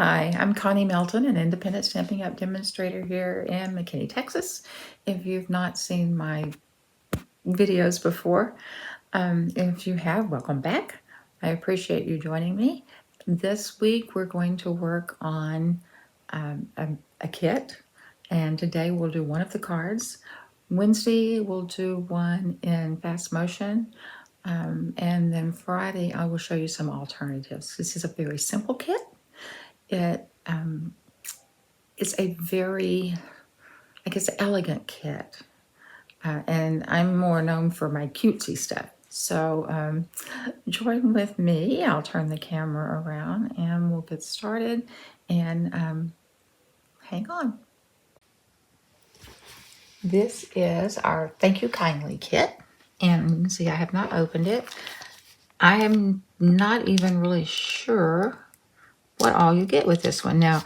Hi, I'm Connie Melton, an independent Stampin' Up! Demonstrator here in McKinney, Texas. If you've not seen my videos before, if you have, welcome back. I appreciate you joining me. This week we're going to work on a kit, and today we'll do one of the cards. Wednesday we'll do one in fast motion, and then Friday I will show you some alternatives. This is a very simple kit. It is a very, I guess, elegant kit. And I'm more known for my cutesy stuff. So join with me. I'll turn the camera around and we'll get started. And hang on. This is our Thank You Kindly kit. And you can see I have not opened it. I am not even really sure what all you get with this one. Now,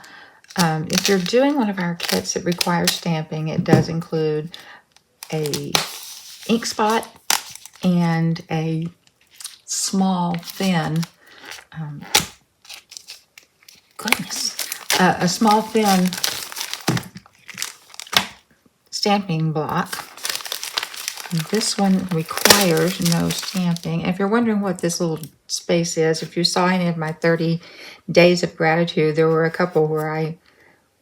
if you're doing one of our kits that requires stamping, it does include a ink spot and a small thin, a small thin stamping block. This one requires no stamping. If you're wondering what this little space is, if you saw any of my 30 days of gratitude, there were a couple where I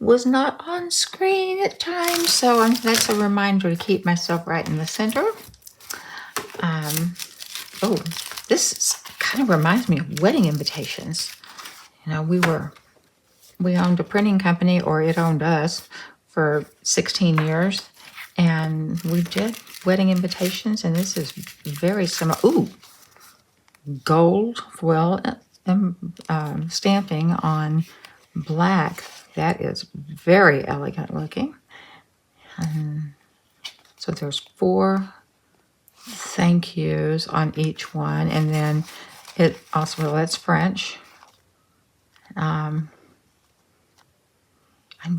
was not on screen at times, so that's a reminder to keep myself right in the center. Oh, this kind of reminds me of wedding invitations. You know, we owned a printing company, or it owned us, for 16 years, and we did wedding invitations, and this is very similar. Ooh, gold foil stamping on black. That is very elegant looking. So there's 4 thank yous on each one, and then it also, well, that's French. I'm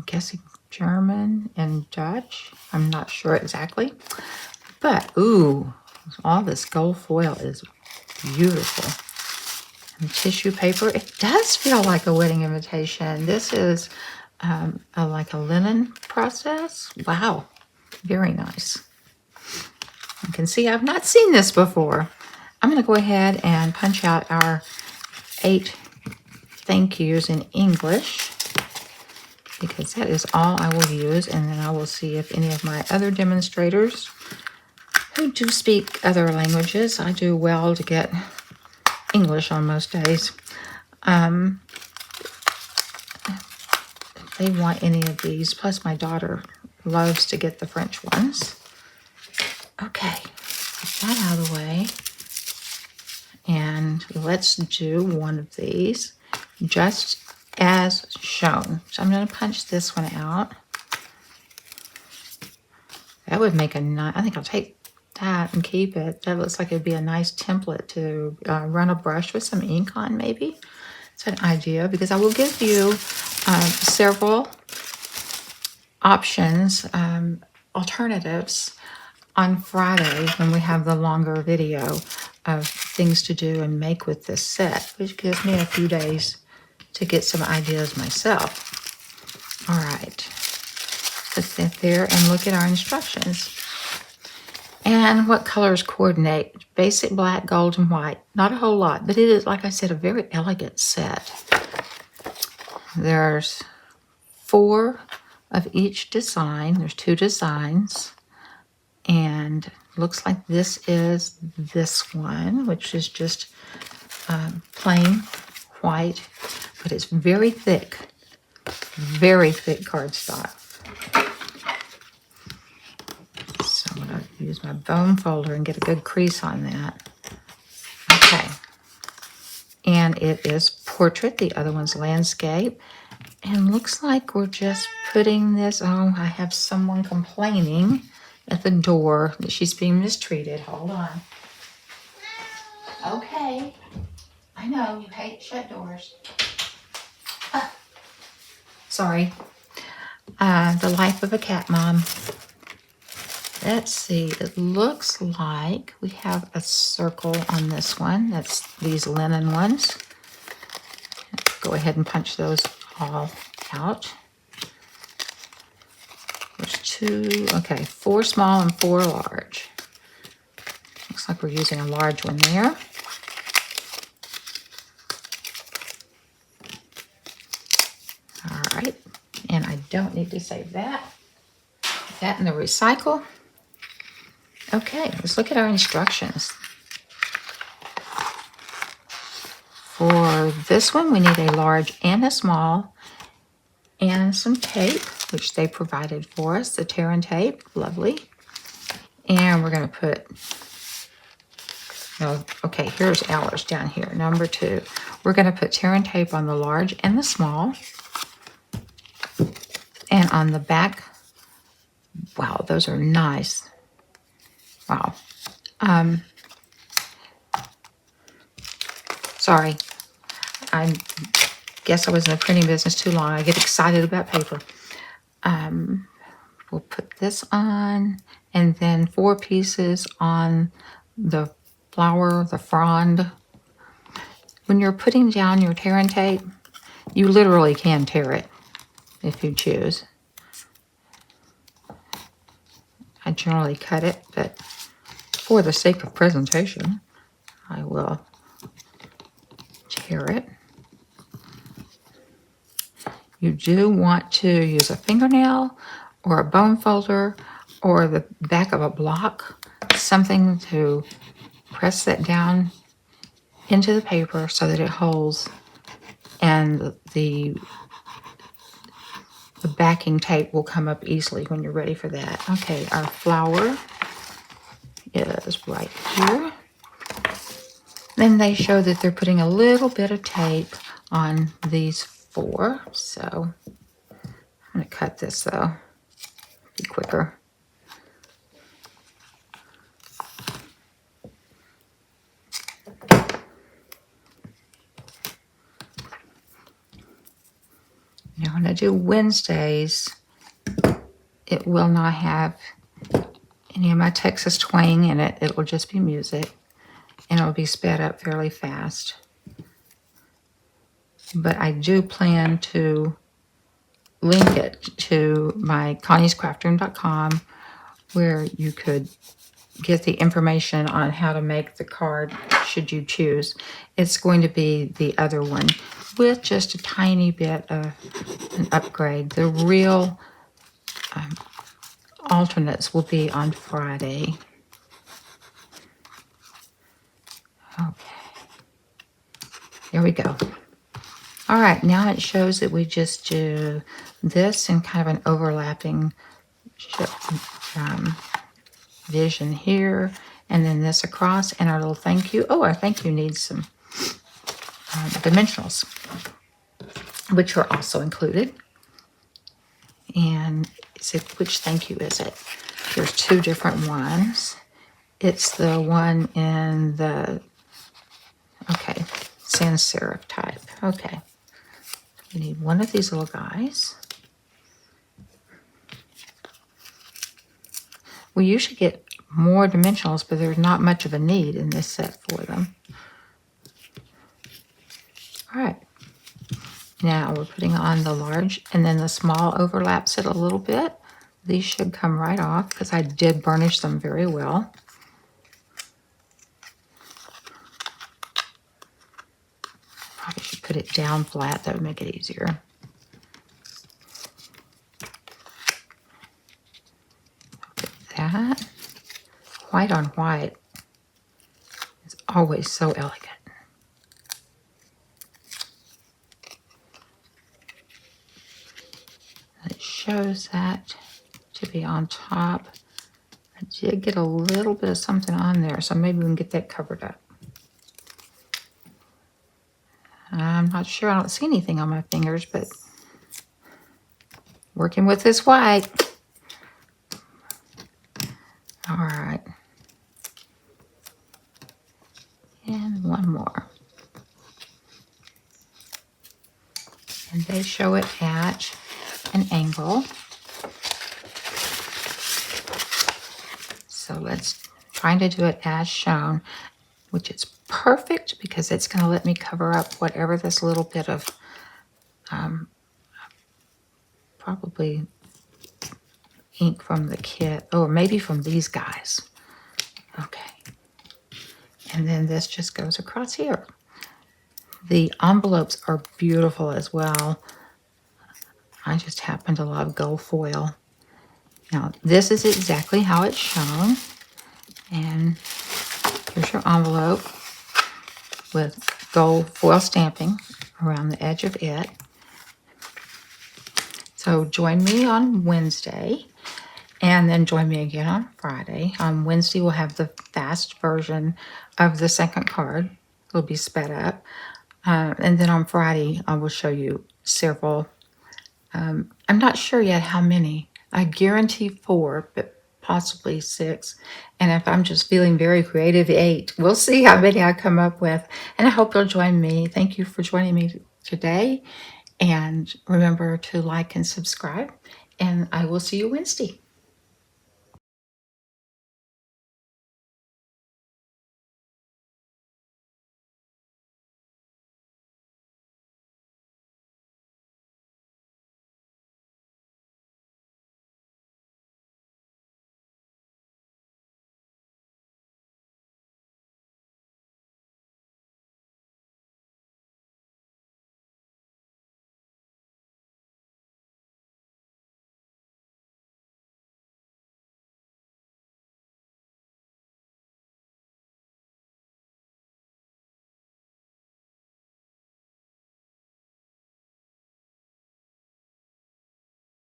guessing German and Dutch. I'm not sure exactly, but ooh, all this gold foil is beautiful. And tissue paper, it does feel like a wedding invitation. This is like a linen process. Wow, very nice. You can see I've not seen this before. I'm going to go ahead and punch out our 8 thank yous in English, because that is all I will use, and then I will see if any of my other demonstrators who do speak other languages, I do well to get English on most days, if they want any of these. Plus my daughter loves to get the French ones. Okay, put that out of the way. And let's do one of these just as shown. So I'm going to punch this one out. That would make a nice, I think I'll take that and keep it. That looks like it'd be a nice template to run a brush with some ink on, maybe. It's an idea, because I will give you several options, alternatives on Friday when we have the longer video of things to do and make with this set, which gives me a few days to get some ideas myself. All right, put that there and look at our instructions. And what colors coordinate? Basic black, gold, and white. Not a whole lot, but it is, like I said, a very elegant set. There's 4 of each design. There's 2 designs. And looks like this is this one, which is just plain white, but it's very thick cardstock. So I'm going to use my bone folder and get a good crease on that. Okay. And it is portrait. The other one's landscape. And looks like we're just putting this, oh, I have someone complaining at the door that she's being mistreated. Hold on. Okay. I know you hate shut doors. Sorry. The life of a cat mom. Let's see. It looks like we have a circle on this one. That's these linen ones. Go ahead and punch those all out. There's 4 small and 4 large. Looks like we're using a large one there. All right, and I don't need to save that. Put that in the recycle. Okay, let's look at our instructions. For this one, we need a large and a small and some tape, which they provided for us, the tear and tape, lovely. And we're going to put, okay, here's ours down here, number 2. We're going to put tear and tape on the large and the small. And on the back, wow, those are nice. Wow. Sorry, I guess I was in the printing business too long. I get excited about paper. We'll put this on, and then 4 pieces on the flower, the frond. When you're putting down your tear and tape, you literally can tear it if you choose. I generally cut it, but for the sake of presentation, I will tear it. You do want to use a fingernail or a bone folder or the back of a block, something to press that down into the paper so that it holds, and the backing tape will come up easily when you're ready for that. Okay, our flower is right here. Then they show that they're putting a little bit of tape on these 4. So I'm going to cut this though, be quicker. Now when I do Wednesdays, it will not have any of my Texas twang in it. It will just be music, and it will be sped up fairly fast. But I do plan to link it to my conniescraftroom.com, where you could get the information on how to make the card should you choose. It's going to be the other one with just a tiny bit of an upgrade. The real alternates will be on Friday. Okay, there we go. All right, now it shows that we just do this in kind of an overlapping vision here, and then this across, and our little thank you. Oh, our thank you needs some dimensionals, which are also included. And which thank you is it? There's 2 different ones. It's the one in the, okay, sans serif type. Okay. We need one of these little guys. We usually get more dimensionals, but there's not much of a need in this set for them. All right. Now we're putting on the large, and then the small overlaps it a little bit. These should come right off because I did burnish them very well. Probably should put it down flat. That would make it easier. Look at that. White on white is always so elegant. It shows that to be on top. I did get a little bit of something on there, so maybe we can get that covered up. I'm not sure. I don't see anything on my fingers, but working with this white. All right. And one more. And they show it at an angle. So let's try to do it as shown, which is perfect because it's going to let me cover up whatever this little bit of probably ink from the kit, or maybe from these guys. Okay. And then this just goes across here. The envelopes are beautiful as well. I just happen to love gold foil. Now, this is exactly how it's shown. And here's your envelope with gold foil stamping around the edge of it. So join me on Wednesday, and then join me again on Friday. On Wednesday, we'll have the fast version of the second card. It'll be sped up. And then on Friday, I will show you several. I'm not sure yet how many. I guarantee 4, but possibly 6. And if I'm just feeling very creative, 8. We'll see how many I come up with. And I hope you'll join me. Thank you for joining me today. And remember to like and subscribe. And I will see you Wednesday.